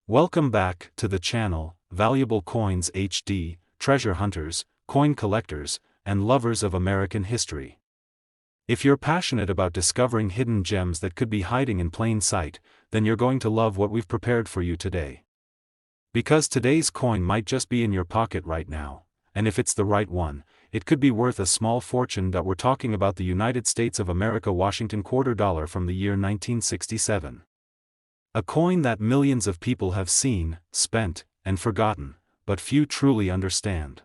Welcome back to the channel, Valuable Coins HD, treasure hunters, coin collectors, and lovers of American history. If you're passionate about discovering hidden gems that could be hiding in plain sight, then you're going to love what we've prepared for you today. Because today's coin might just be in your pocket right now, and if it's the right one, it could be worth a small fortune. We're talking about the United States of America Washington quarter dollar from the year 1967. A coin that millions of people have seen, spent, and forgotten, but few truly understand.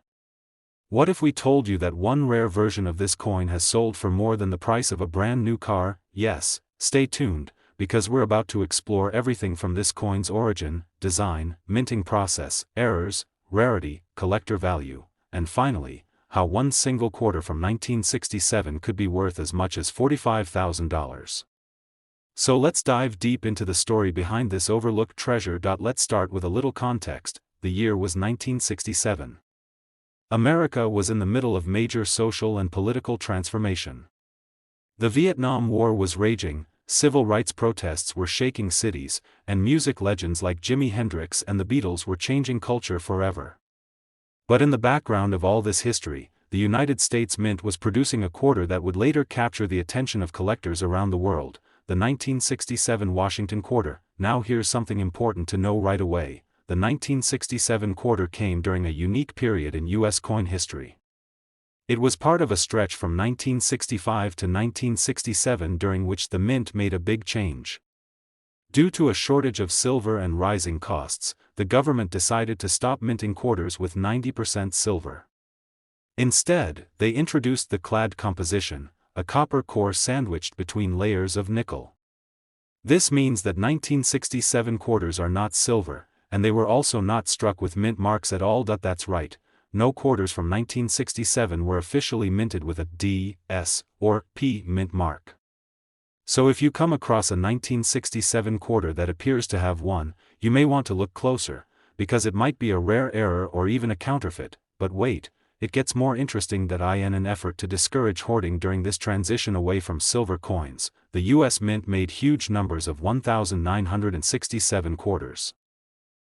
What if we told you that one rare version of this coin has sold for more than the price of a brand new car? Yes, stay tuned, because we're about to explore everything from this coin's origin, design, minting process, errors, rarity, collector value, and finally, how one single quarter from 1967 could be worth as much as $45,000. So let's dive deep into the story behind this overlooked treasure. Let's start with a little context. The year was 1967. America was in the middle of major social and political transformation. The Vietnam War was raging, civil rights protests were shaking cities, and music legends like Jimi Hendrix and the Beatles were changing culture forever. But in the background of all this history, the United States Mint was producing a quarter that would later capture the attention of collectors around the world, the 1967 Washington quarter. Now here's something important to know right away. The 1967 quarter came during a unique period in U.S. coin history. It was part of a stretch from 1965 to 1967 during which the mint made a big change. Due to a shortage of silver and rising costs, the government decided to stop minting quarters with 90% silver. Instead, they introduced the clad composition, a copper core sandwiched between layers of nickel. This means that 1967 quarters are not silver, and they were also not struck with mint marks at all. That's right, no quarters from 1967 were officially minted with a D, S, or P mint mark. So if you come across a 1967 quarter that appears to have one, you may want to look closer, because it might be a rare error or even a counterfeit. But wait, it gets more interesting. In an effort to discourage hoarding during this transition away from silver coins, the U.S. Mint made huge numbers of 1,967 quarters.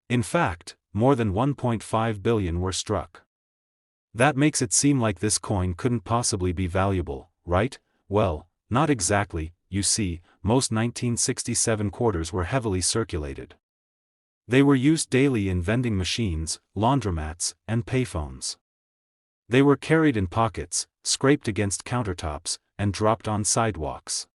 In fact, more than 1.5 billion were struck. That makes it seem like this coin couldn't possibly be valuable, right? Well, not exactly. You see, most 1967 quarters were heavily circulated. They were used daily in vending machines, laundromats, and payphones. They were carried in pockets, scraped against countertops, and dropped on sidewalks.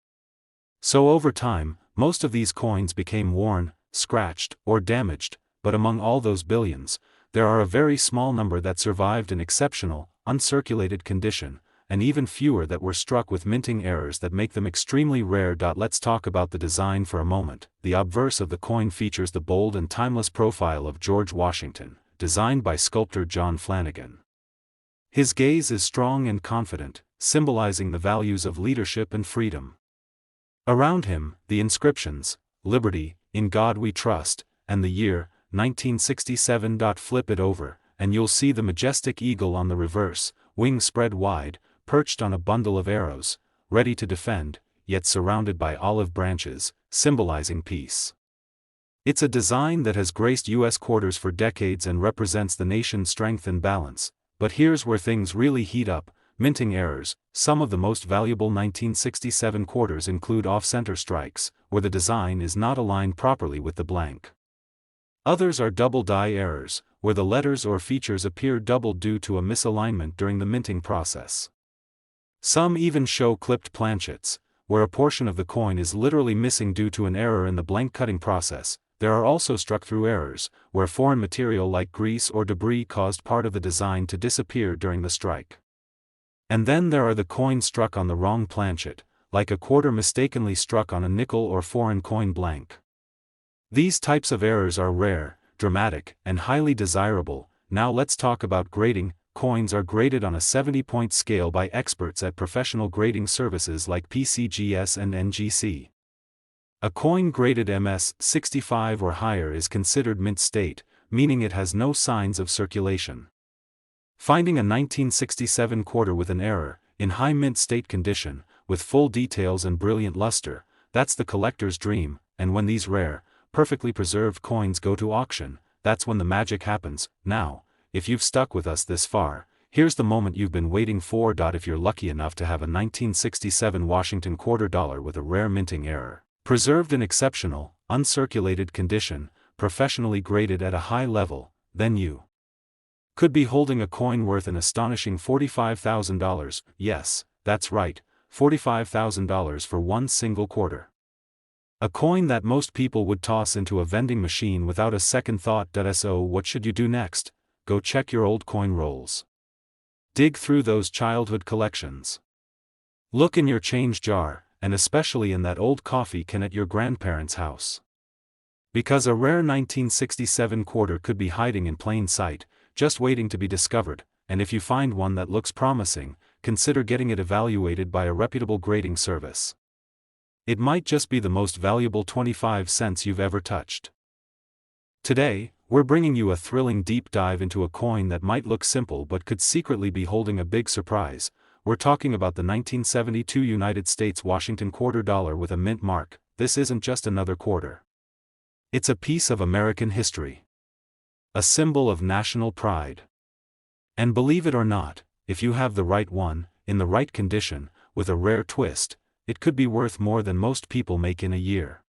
So over time, most of these coins became worn, scratched, or damaged, but among all those billions, there are a very small number that survived in exceptional, uncirculated condition, and even fewer that were struck with minting errors that make them extremely rare. Let's talk about the design for a moment. The obverse of the coin features the bold and timeless profile of George Washington, designed by sculptor John Flanagan. His gaze is strong and confident, symbolizing the values of leadership and freedom. Around him, the inscriptions, "Liberty, in God We Trust," and the year, 1967. Flip it over, and you'll see the majestic eagle on the reverse, wings spread wide, perched on a bundle of arrows, ready to defend, yet surrounded by olive branches, symbolizing peace. It's a design that has graced U.S. quarters for decades and represents the nation's strength and balance. But here's where things really heat up: minting errors. Some of the most valuable 1967 quarters include off-center strikes, where the design is not aligned properly with the blank. Others are double die errors, where the letters or features appear doubled due to a misalignment during the minting process. Some even show clipped planchets, where a portion of the coin is literally missing due to an error in the blank cutting process. There are also struck-through errors, where foreign material like grease or debris caused part of the design to disappear during the strike. And then there are the coins struck on the wrong planchet, like a quarter mistakenly struck on a nickel or foreign coin blank. These types of errors are rare, dramatic, and highly desirable. Now let's talk about grading. Coins are graded on a 70-point scale by experts at professional grading services like PCGS and NGC. A coin graded MS 65 or higher is considered mint state, meaning it has no signs of circulation. Finding a 1967 quarter with an error, in high mint state condition, with full details and brilliant luster, that's the collector's dream. And when these rare, perfectly preserved coins go to auction. That's when the magic happens. Now, if you've stuck with us this far, here's the moment you've been waiting for. If you're lucky enough to have a 1967 Washington quarter dollar with a rare minting error, preserved in exceptional, uncirculated condition, professionally graded at a high level, then you could be holding a coin worth an astonishing $45,000. Yes, that's right, $45,000 for one single quarter. A coin that most people would toss into a vending machine without a second thought. So what should you do next? Go check your old coin rolls. Dig through those childhood collections. Look in your change jar, and especially in that old coffee can at your grandparents' house. Because a rare 1967 quarter could be hiding in plain sight, just waiting to be discovered, and if you find one that looks promising, consider getting it evaluated by a reputable grading service. It might just be the most valuable 25 cents you've ever touched. Today, we're bringing you a thrilling deep dive into a coin that might look simple but could secretly be holding a big surprise. We're talking about the 1972 United States Washington quarter dollar with a mint mark. This isn't just another quarter. It's a piece of American history. A symbol of national pride. And believe it or not, if you have the right one, in the right condition, with a rare twist, it could be worth more than most people make in a year.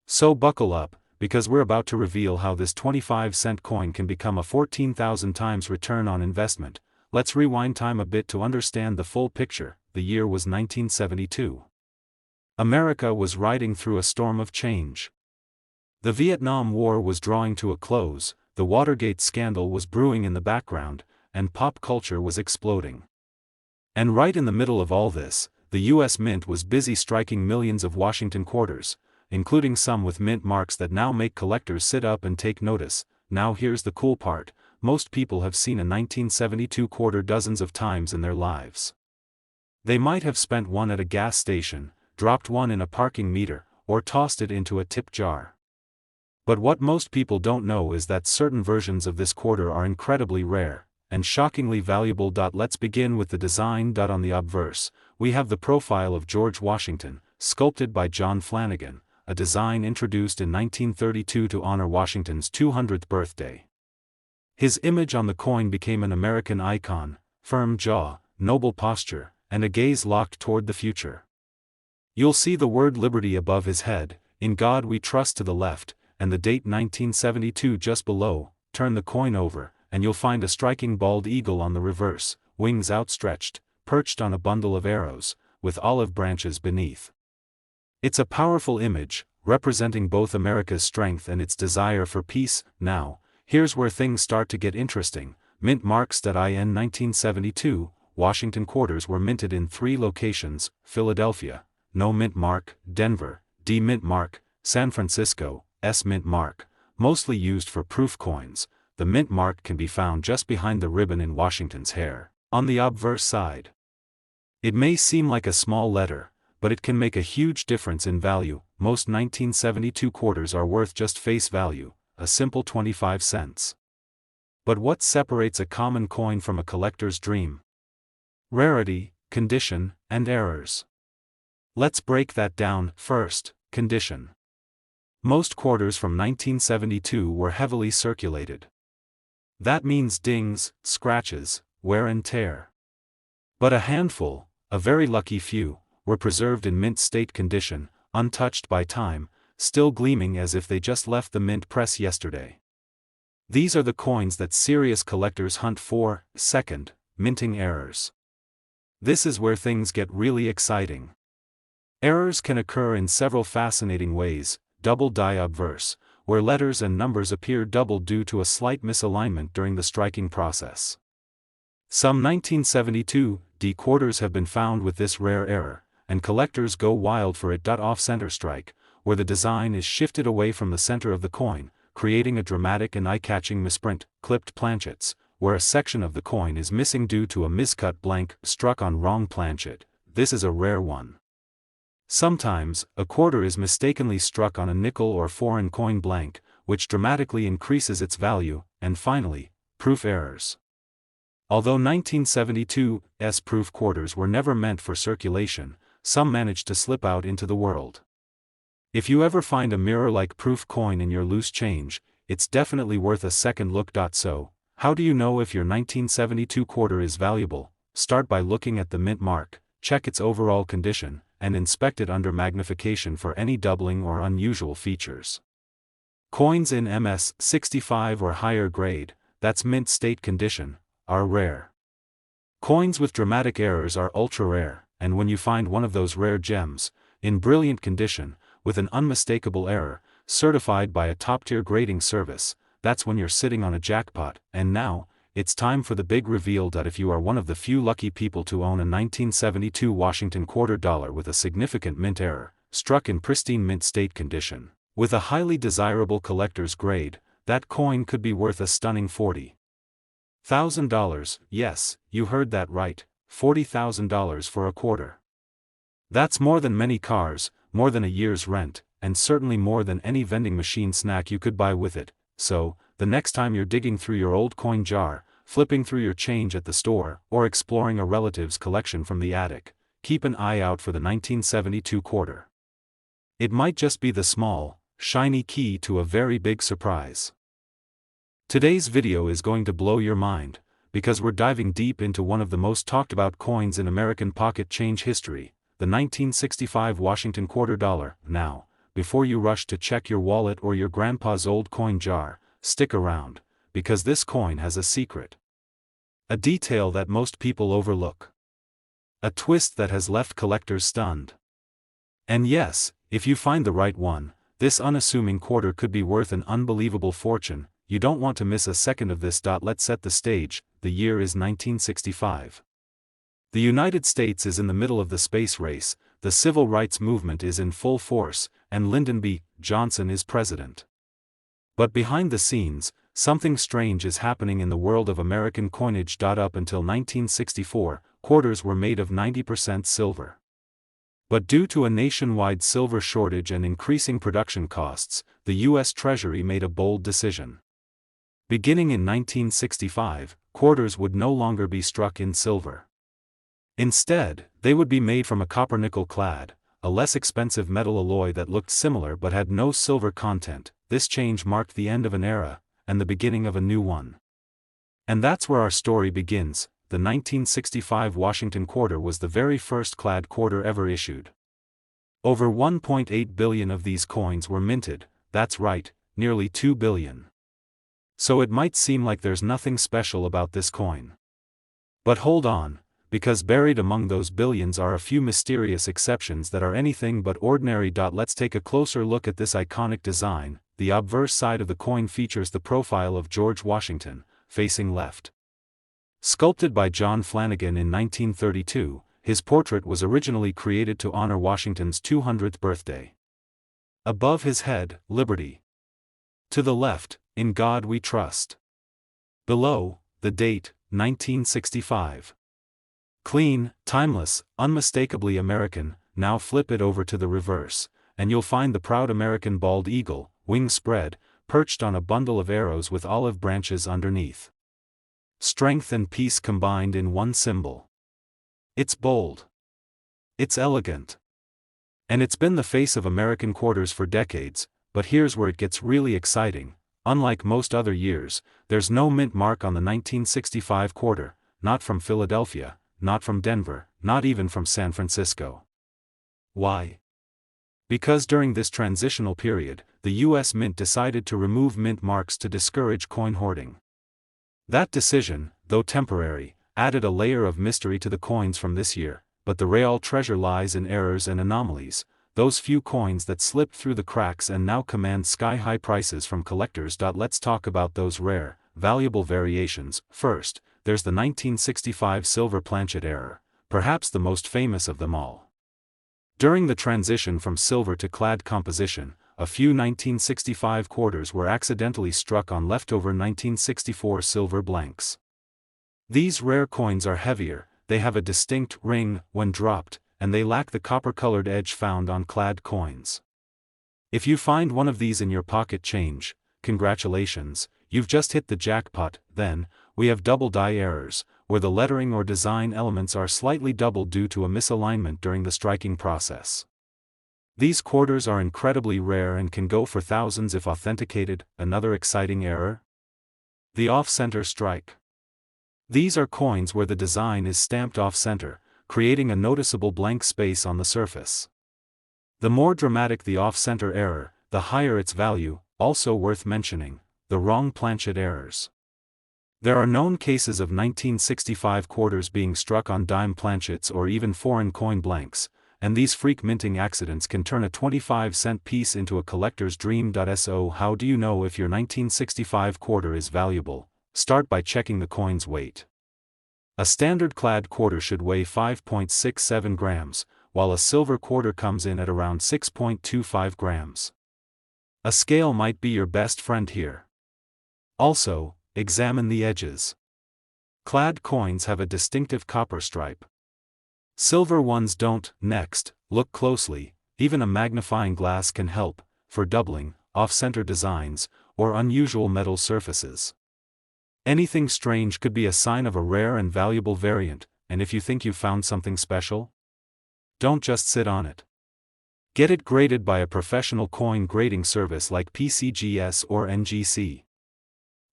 So buckle up, because we're about to reveal how this 25-cent coin can become a 14,000 times return on investment. Let's rewind time a bit to understand the full picture. The year was 1972. America was riding through a storm of change. The Vietnam War was drawing to a close, the Watergate scandal was brewing in the background, and pop culture was exploding. And right in the middle of all this, the U.S. Mint was busy striking millions of Washington quarters, including some with mint marks that now make collectors sit up and take notice. Now here's the cool part, most people have seen a 1972 quarter dozens of times in their lives. They might have spent one at a gas station, dropped one in a parking meter, or tossed it into a tip jar. But what most people don't know is that certain versions of this quarter are incredibly rare, and shockingly valuable. Let's begin with the design. On the obverse, we have the profile of George Washington, sculpted by John Flanagan, a design introduced in 1932 to honor Washington's 200th birthday. His image on the coin became an American icon, firm jaw, noble posture, and a gaze locked toward the future. You'll see the word liberty above his head, in God we trust to the left, and the date 1972 just below. Turn the coin over, and you'll find a striking bald eagle on the reverse, wings outstretched, perched on a bundle of arrows, with olive branches beneath. It's a powerful image, representing both America's strength and its desire for peace. Now, here's where things start to get interesting. Mint marks. In 1972, Washington quarters were minted in 3 locations: Philadelphia, no mint mark; Denver, D mint mark; San Francisco, S mint mark. Mostly used for proof coins, the mint mark can be found just behind the ribbon in Washington's hair, on the obverse side. It may seem like a small letter, but it can make a huge difference in value. Most 1972 quarters are worth just face value, a simple 25 cents. But what separates a common coin from a collector's dream? Rarity, condition, and errors. Let's break that down. First, condition. Most quarters from 1972 were heavily circulated. That means dings, scratches, wear and tear. But a handful, a very lucky few, were preserved in mint state condition, untouched by time, still gleaming as if they just left the mint press yesterday. These are the coins that serious collectors hunt for. Second, minting errors. This is where things get really exciting. Errors can occur in several fascinating ways. Double die obverse, where letters and numbers appear doubled due to a slight misalignment during the striking process. Some 1972 D quarters have been found with this rare error, and collectors go wild for it. Off-center strike, where the design is shifted away from the center of the coin, creating a dramatic and eye-catching misprint. Clipped planchets, where a section of the coin is missing due to a miscut blank struck on wrong planchet. This is a rare one. Sometimes, a quarter is mistakenly struck on a nickel or foreign coin blank, which dramatically increases its value. And finally, proof errors. Although 1972's proof quarters were never meant for circulation, some managed to slip out into the world. If you ever find a mirror-like proof coin in your loose change, it's definitely worth a second look. So, how do you know if your 1972 quarter is valuable? Start by looking at the mint mark, check its overall condition, and inspect it under magnification for any doubling or unusual features. Coins in MS 65 or higher grade, that's mint state condition, are rare. Coins with dramatic errors are ultra rare, and when you find one of those rare gems, in brilliant condition, with an unmistakable error, certified by a top-tier grading service, that's when you're sitting on a jackpot. And now, it's time for the big reveal. If you are one of the few lucky people to own a 1972 Washington quarter dollar with a significant mint error, struck in pristine mint state condition, with a highly desirable collector's grade, that coin could be worth a stunning $40,000. Yes, you heard that right, $40,000 for a quarter. That's more than many cars, more than a year's rent, and certainly more than any vending machine snack you could buy with it. So, the next time you're digging through your old coin jar, flipping through your change at the store, or exploring a relative's collection from the attic, keep an eye out for the 1972 quarter. It might just be the small, shiny key to a very big surprise. Today's video is going to blow your mind, because we're diving deep into one of the most talked about coins in American pocket change history, the 1965 Washington quarter dollar. Now, before you rush to check your wallet or your grandpa's old coin jar, stick around, because this coin has a secret. A detail that most people overlook. A twist that has left collectors stunned. And yes, if you find the right one, this unassuming quarter could be worth an unbelievable fortune. You don't want to miss a second of this. Let's set the stage. The year is 1965. The United States is in the middle of the space race, the civil rights movement is in full force, and Lyndon B. Johnson is president. But behind the scenes, something strange is happening in the world of American coinage. Up until 1964, quarters were made of 90% silver. But due to a nationwide silver shortage and increasing production costs, the U.S. Treasury made a bold decision. Beginning in 1965, quarters would no longer be struck in silver. Instead, they would be made from a copper-nickel clad, a less expensive metal alloy that looked similar but had no silver content. This change marked the end of an era, and the beginning of a new one. And that's where our story begins. The 1965 Washington quarter was the very first clad quarter ever issued. Over 1.8 billion of these coins were minted, that's right, nearly 2 billion. So it might seem like there's nothing special about this coin. But hold on, because buried among those billions are a few mysterious exceptions that are anything but ordinary. Let's take a closer look at this iconic design. The obverse side of the coin features the profile of George Washington, facing left. Sculpted by John Flanagan in 1932, his portrait was originally created to honor Washington's 200th birthday. Above his head, Liberty. To the left, In God We Trust. Below, the date, 1965. Clean, timeless, unmistakably American. Now flip it over to the reverse, and you'll find the proud American bald eagle, wings spread, perched on a bundle of arrows with olive branches underneath. Strength and peace combined in one symbol. It's bold. It's elegant. And it's been the face of American quarters for decades, but here's where it gets really exciting. Unlike most other years, there's no mint mark on the 1965 quarter, not from Philadelphia, not from Denver, not even from San Francisco. Why? Because during this transitional period, the U.S. Mint decided to remove mint marks to discourage coin hoarding. That decision, though temporary, added a layer of mystery to the coins from this year, but the real treasure lies in errors and anomalies, those few coins that slipped through the cracks and now command sky-high prices from collectors. Let's talk about those rare, valuable variations. First, there's the 1965 silver planchet error, perhaps the most famous of them all. During the transition from silver to clad composition, a few 1965 quarters were accidentally struck on leftover 1964 silver blanks. These rare coins are heavier, they have a distinct ring when dropped, and they lack the copper-colored edge found on clad coins. If you find one of these in your pocket change, congratulations, you've just hit the jackpot. Then, we have double die errors, where the lettering or design elements are slightly doubled due to a misalignment during the striking process. These quarters are incredibly rare and can go for thousands if authenticated. Another exciting error? The off-center strike. These are coins where the design is stamped off-center, creating a noticeable blank space on the surface. The more dramatic the off-center error, the higher its value. Also worth mentioning, the wrong planchet errors. There are known cases of 1965 quarters being struck on dime planchets or even foreign coin blanks, and these freak minting accidents can turn a 25-cent piece into a collector's dream. So how do you know if your 1965 quarter is valuable? Start by checking the coin's weight. A standard clad quarter should weigh 5.67 grams, while a silver quarter comes in at around 6.25 grams. A scale might be your best friend here. Also, examine the edges. Clad coins have a distinctive copper stripe. Silver ones don't. Next, look closely. Even a magnifying glass can help, for doubling, off-center designs, or unusual metal surfaces. Anything strange could be a sign of a rare and valuable variant, and if you think you found something special, don't just sit on it. Get it graded by a professional coin grading service like PCGS or NGC.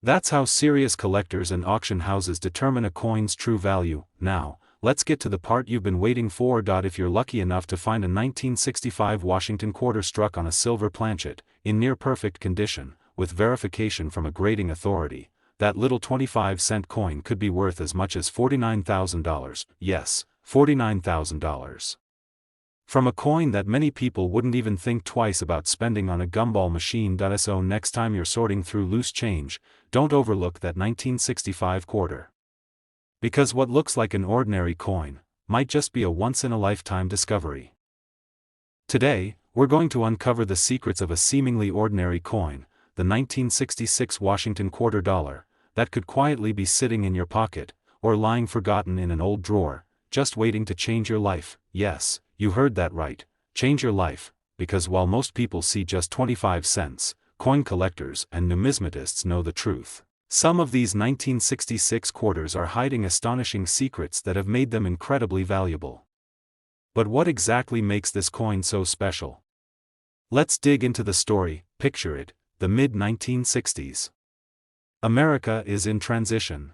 That's how serious collectors and auction houses determine a coin's true value. Now, let's get to the part you've been waiting for. If you're lucky enough to find a 1965 Washington quarter struck on a silver planchet, in near-perfect condition, with verification from a grading authority, that little 25-cent coin could be worth as much as $49,000. Yes, $49,000. From a coin that many people wouldn't even think twice about spending on a gumball machine. So next time you're sorting through loose change, don't overlook that 1965 quarter. Because what looks like an ordinary coin might just be a once-in-a-lifetime discovery. Today, we're going to uncover the secrets of a seemingly ordinary coin, the 1966 Washington quarter dollar, that could quietly be sitting in your pocket, or lying forgotten in an old drawer, just waiting to change your life. Yes, you heard that right, change your life, because while most people see just 25 cents, coin collectors and numismatists know the truth. Some of these 1966 quarters are hiding astonishing secrets that have made them incredibly valuable. But what exactly makes this coin so special? Let's dig into the story. Picture it, the mid-1960s. America is in transition.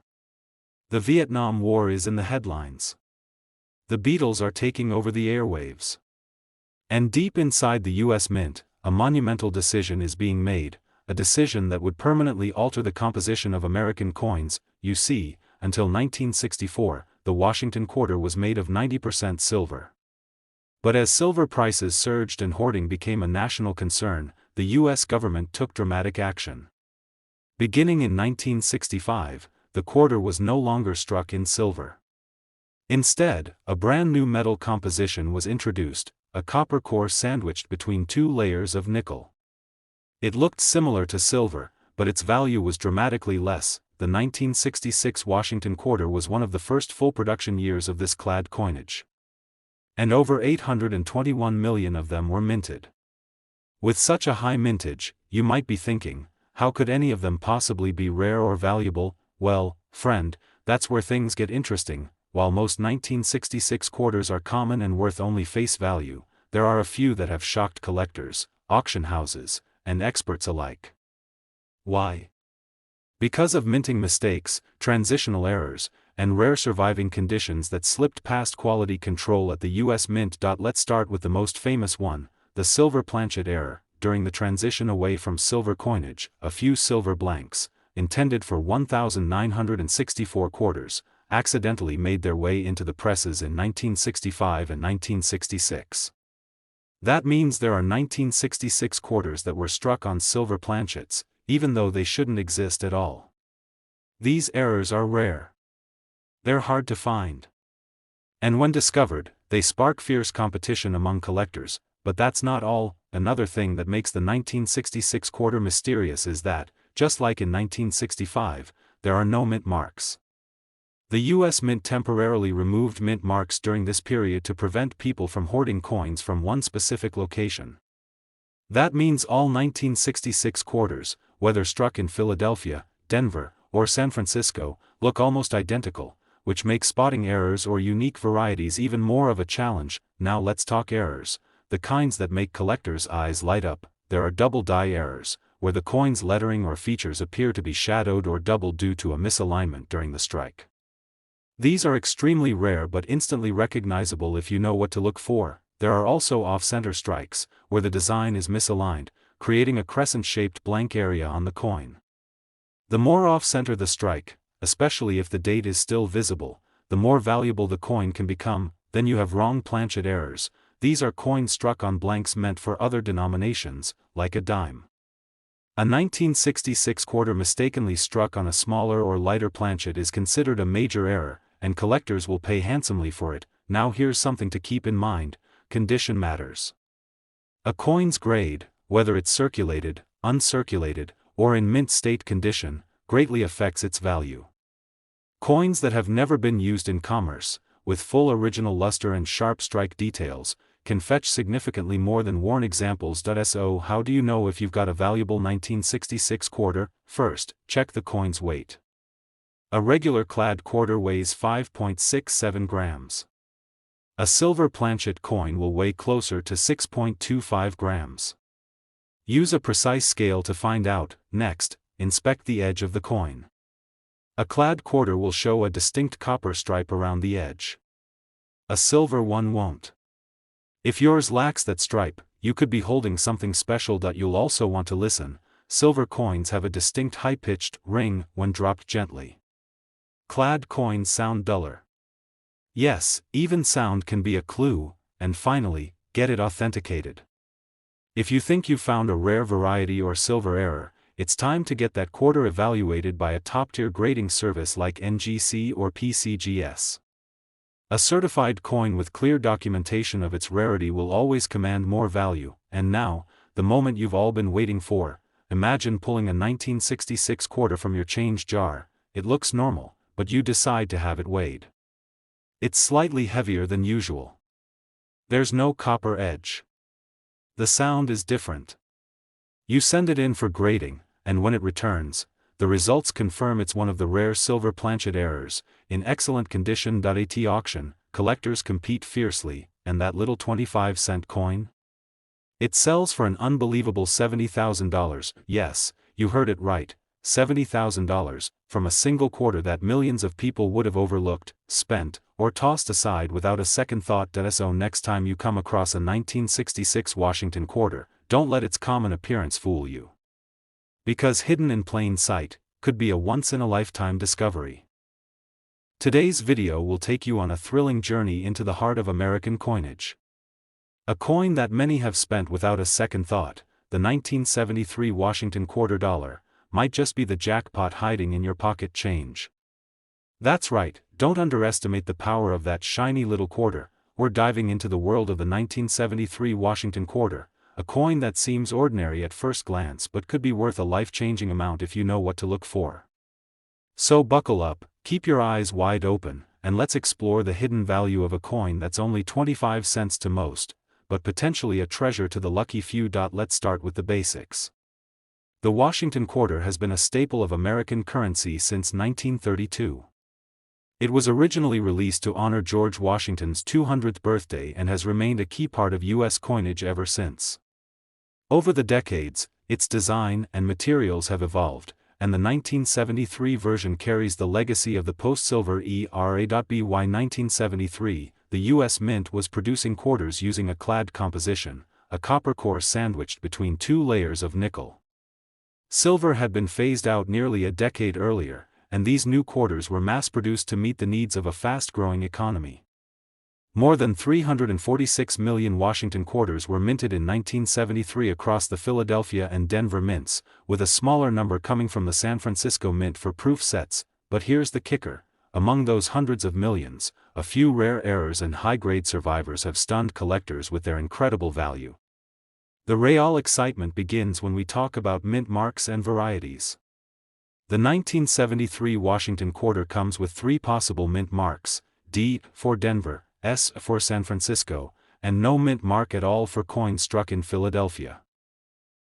The Vietnam War is in the headlines. The Beatles are taking over the airwaves. And deep inside the U.S. Mint, a monumental decision is being made, a decision that would permanently alter the composition of American coins. You see, until 1964, the Washington quarter was made of 90% silver. But as silver prices surged and hoarding became a national concern, the U.S. government took dramatic action. Beginning in 1965, the quarter was no longer struck in silver. Instead, a brand new metal composition was introduced, a copper core sandwiched between two layers of nickel. It looked similar to silver, but its value was dramatically less. The 1966 Washington quarter was one of the first full production years of this clad coinage. And over 821 million of them were minted. With such a high mintage, you might be thinking, how could any of them possibly be rare or valuable? Well, friend, that's where things get interesting. While most 1966 quarters are common and worth only face value, there are a few that have shocked collectors, auction houses, and experts alike. Why? Because of minting mistakes, transitional errors, and rare surviving conditions that slipped past quality control at the U.S. Mint. Let's start with the most famous one, the silver planchet error. During the transition away from silver coinage, a few silver blanks, intended for 1,964 quarters, accidentally made their way into the presses in 1965 and 1966. That means there are 1966 quarters that were struck on silver planchets, even though they shouldn't exist at all. These errors are rare. They're hard to find. And when discovered, they spark fierce competition among collectors. But that's not all. Another thing that makes the 1966 quarter mysterious is that, just like in 1965, there are no mint marks. The U.S. Mint temporarily removed mint marks during this period to prevent people from hoarding coins from one specific location. That means all 1966 quarters, whether struck in Philadelphia, Denver, or San Francisco, look almost identical, which makes spotting errors or unique varieties even more of a challenge. Now let's talk errors. the kinds that make collectors' eyes light up. There are double die errors, where the coin's lettering or features appear to be shadowed or doubled due to a misalignment during the strike. These are extremely rare but instantly recognizable if you know what to look for. There are also off-center strikes, where the design is misaligned, creating a crescent-shaped blank area on the coin. The more off-center the strike, especially if the date is still visible, the more valuable the coin can become. Then you have wrong planchet errors. These are coins struck on blanks meant for other denominations, like a dime. A 1966 quarter mistakenly struck on a smaller or lighter planchet is considered a major error, and collectors will pay handsomely for it. Now here's something to keep in mind: condition matters. A coin's grade, whether it's circulated, uncirculated, or in mint state condition, greatly affects its value. Coins that have never been used in commerce, with full original luster and sharp strike details, can fetch significantly more than worn examples. So how do you know if you've got a valuable 1966 quarter? First, check the coin's weight. A regular clad quarter weighs 5.67 grams. A silver planchet coin will weigh closer to 6.25 grams. Use a precise scale to find out. Next, inspect the edge of the coin. A clad quarter will show a distinct copper stripe around the edge. A silver one won't. If yours lacks that stripe, you could be holding something special. You'll also want to listen. Silver coins have a distinct high-pitched ring when dropped gently. Clad coins sound duller. Yes, even sound can be a clue. And finally, get it authenticated. If you think you've found a rare variety or silver error, it's time to get that quarter evaluated by a top-tier grading service like NGC or PCGS. A certified coin with clear documentation of its rarity will always command more value. And now, the moment you've all been waiting for. Imagine pulling a 1966 quarter from your change jar. It looks normal, but you decide to have it weighed. It's slightly heavier than usual. There's no copper edge. The sound is different. You send it in for grading, and when it returns, the results confirm it's one of the rare silver planchet errors, in excellent condition. At auction, collectors compete fiercely, and that little 25-cent coin? It sells for an unbelievable $70,000, yes, you heard it right, $70,000, from a single quarter that millions of people would have overlooked, spent, or tossed aside without a second thought. So next time you come across a 1966 Washington quarter, don't let its common appearance fool you. Because hidden in plain sight, could be a once-in-a-lifetime discovery. Today's video will take you on a thrilling journey into the heart of American coinage. A coin that many have spent without a second thought, the 1973 Washington quarter dollar, might just be the jackpot hiding in your pocket change. That's right, don't underestimate the power of that shiny little quarter. We're diving into the world of the 1973 Washington quarter, a coin that seems ordinary at first glance but could be worth a life-changing amount if you know what to look for. So buckle up, keep your eyes wide open, and let's explore the hidden value of a coin that's only 25 cents to most, but potentially a treasure to the lucky few. Let's start with the basics. The Washington quarter has been a staple of American currency since 1932. It was originally released to honor George Washington's 200th birthday and has remained a key part of U.S. coinage ever since. Over the decades, its design and materials have evolved, and the 1973 version carries the legacy of the post-silver era. By 1973, the U.S. Mint was producing quarters using a clad composition, a copper core sandwiched between two layers of nickel. Silver had been phased out nearly a decade earlier, and these new quarters were mass-produced to meet the needs of a fast-growing economy. More than 346 million Washington quarters were minted in 1973 across the Philadelphia and Denver mints, with a smaller number coming from the San Francisco Mint for proof sets. But here's the kicker: among those hundreds of millions, a few rare errors and high-grade survivors have stunned collectors with their incredible value. The real excitement begins when we talk about mint marks and varieties. The 1973 Washington quarter comes with 3 possible mint marks: D for Denver, S for San Francisco, and no mint mark at all for coins struck in Philadelphia.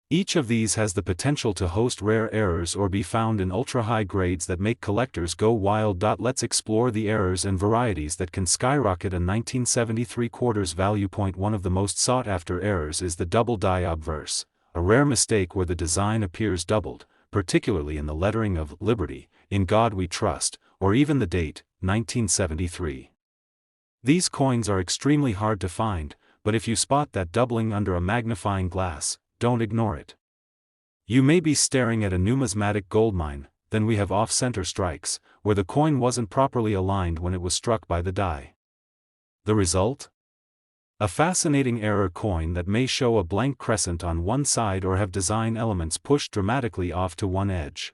Each of these has the potential to host rare errors or be found in ultra-high grades that make collectors go wild. Let's explore the errors and varieties that can skyrocket a 1973 quarters value. Point 1 of the most sought-after errors is the double die obverse, a rare mistake where the design appears doubled, particularly in the lettering of Liberty, In God We Trust, or even the date, 1973. These coins are extremely hard to find, but if you spot that doubling under a magnifying glass, don't ignore it. You may be staring at a numismatic goldmine. Then we have off-center strikes, where the coin wasn't properly aligned when it was struck by the die. The result? A fascinating error coin that may show a blank crescent on one side or have design elements pushed dramatically off to one edge.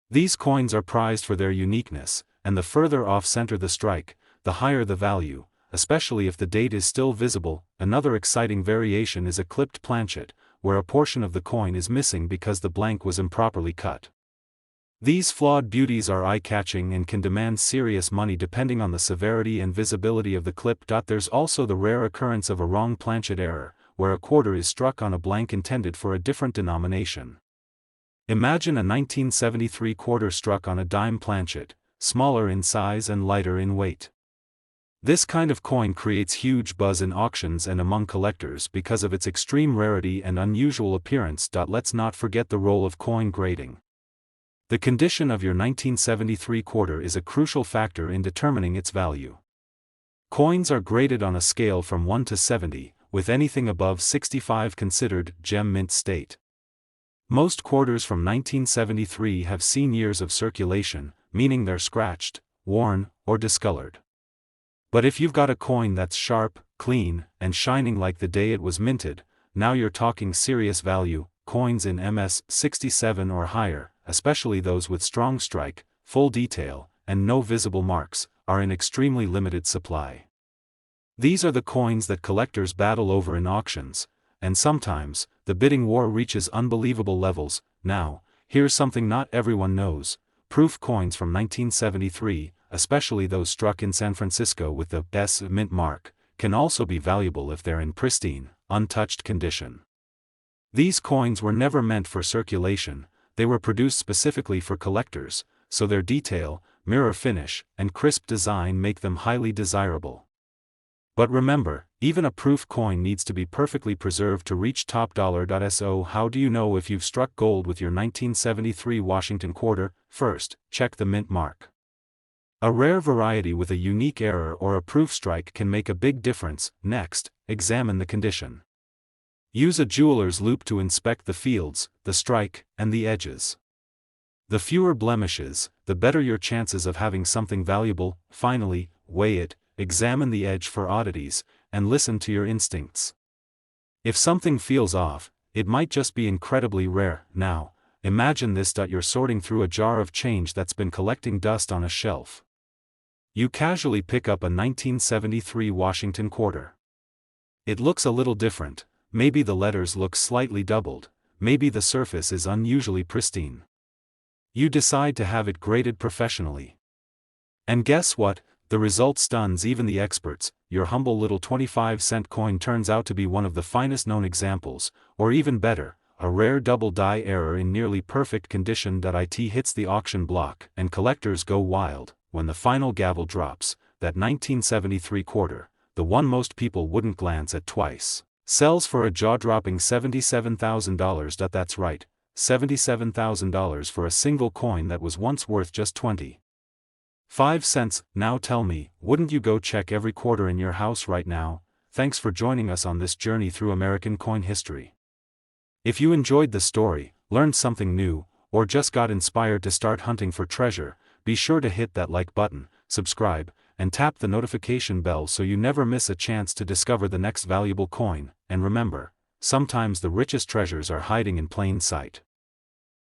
These coins are prized for their uniqueness, and the further off-center the strike, the higher the value, especially if the date is still visible. Another exciting variation is a clipped planchet, where a portion of the coin is missing because the blank was improperly cut. These flawed beauties are eye-catching and can demand serious money depending on the severity and visibility of the clip. There's also the rare occurrence of a wrong planchet error, where a quarter is struck on a blank intended for a different denomination. Imagine a 1973 quarter struck on a dime planchet, smaller in size and lighter in weight. This kind of coin creates huge buzz in auctions and among collectors because of its extreme rarity and unusual appearance. Let's not forget the role of coin grading. The condition of your 1973 quarter is a crucial factor in determining its value. Coins are graded on a scale from 1 to 70, with anything above 65 considered gem mint state. Most quarters from 1973 have seen years of circulation, meaning they're scratched, worn, or discolored. But if you've got a coin that's sharp, clean, and shining like the day it was minted, now you're talking serious value. Coins in MS 67 or higher, especially those with strong strike, full detail, and no visible marks, are in extremely limited supply. These are the coins that collectors battle over in auctions, and sometimes, the bidding war reaches unbelievable levels. Now, here's something not everyone knows: proof coins from 1973, especially those struck in San Francisco with the S mint mark, can also be valuable if they're in pristine, untouched condition. These coins were never meant for circulation, they were produced specifically for collectors, so their detail, mirror finish, and crisp design make them highly desirable. But remember, even a proof coin needs to be perfectly preserved to reach top dollar. So how do you know if you've struck gold with your 1973 Washington quarter? First, check the mint mark. A rare variety with a unique error or a proof strike can make a big difference. Next, examine the condition. Use a jeweler's loupe to inspect the fields, the strike, and the edges. The fewer blemishes, the better your chances of having something valuable. Finally, weigh it, examine the edge for oddities, and listen to your instincts. If something feels off, it might just be incredibly rare. Now, imagine this: you're sorting through a jar of change that's been collecting dust on a shelf. You casually pick up a 1973 Washington quarter. It looks a little different. Maybe the letters look slightly doubled, maybe the surface is unusually pristine. You decide to have it graded professionally. And guess what? The result stuns even the experts. Your humble little 25-cent coin turns out to be one of the finest known examples, or even better, a rare double die error in nearly perfect condition. It hits the auction block, and collectors go wild when the final gavel drops. That 1973 quarter, the one most people wouldn't glance at twice, sells for a jaw-dropping $77,000. That's right, $77,000 for a single coin that was once worth just 25 cents. Now tell me, wouldn't you go check every quarter in your house right now? Thanks for joining us on this journey through American coin history. If you enjoyed the story, learned something new, or just got inspired to start hunting for treasure, be sure to hit that like button, subscribe, and tap the notification bell so you never miss a chance to discover the next valuable coin. And remember, sometimes the richest treasures are hiding in plain sight.